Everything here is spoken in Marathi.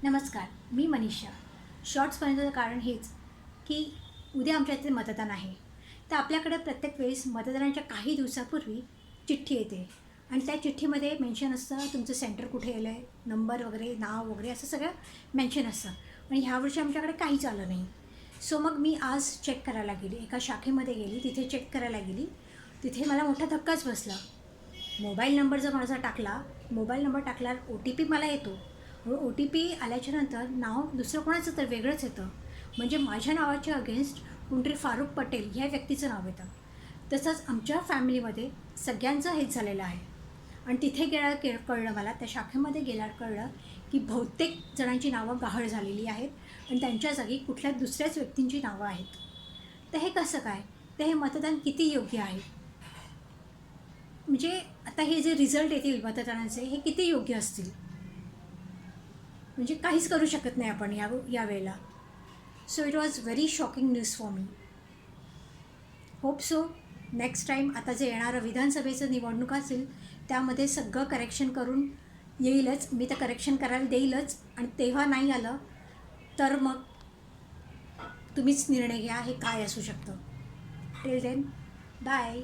नमस्कार, मी मनीषा. शॉर्ट्सपर्यंतचं कारण हेच की उद्या आमच्या इथे मतदान आहे. तर आपल्याकडे प्रत्येक वेळेस मतदानाच्या काही दिवसापूर्वी चिठ्ठी येते आणि त्या चिठ्ठीमध्ये मेन्शन असतं तुमचं सेंटर कुठे आलं आहे, नंबर वगैरे, नाव वगैरे असं सगळं मेन्शन असतं. आणि ह्यावर्षी आमच्याकडे काहीच आलं नाही. सो मग मी आज चेक करायला गेली, एका शाखेमध्ये गेली, तिथे चेक करायला गेली. तिथे मला मोठा धक्काच बसला. मोबाईल नंबर जर माझा टाकला, मोबाईल नंबर टाकल्यावर ओ टी पी मला येतो. ओ टी पी आल्याच्यानंतर नाव दुसरं कोणाचं तर वेगळंच येतं. म्हणजे माझ्या नावाच्या अगेन्स्ट कोणतरी फारुख पटेल ह्या व्यक्तीचं नाव येतं. तसंच आमच्या फॅमिलीमध्ये सगळ्यांचं हेच झालेलं आहे. आणि तिथे गेल्यावर कळलं मला, त्या शाखेमध्ये गेल्यावर कळलं की बहुतेक जणांची नावं गहाळ झालेली आहेत आणि त्यांच्या जागी कुठल्या दुसऱ्याच व्यक्तींची नावं आहेत. तर हे कसं काय? तर हे मतदान किती योग्य आहे? म्हणजे आता हे जे रिझल्ट येतील मतदानाचे हे किती योग्य असतील? म्हणजे काहीच करू शकत नाही आपण या वेळेला. So it was very shocking news for me. Hope so next time आता जे येणारं विधानसभेचं निवडणूक असेल त्यामध्ये सगळं करेक्शन करून येईलच. मी तर करेक्शन करायला देईलच. आणि तेव्हा नाही आलं तर मग तुम्हीच निर्णय घ्या हे काय असू शकतं. Till then, bye.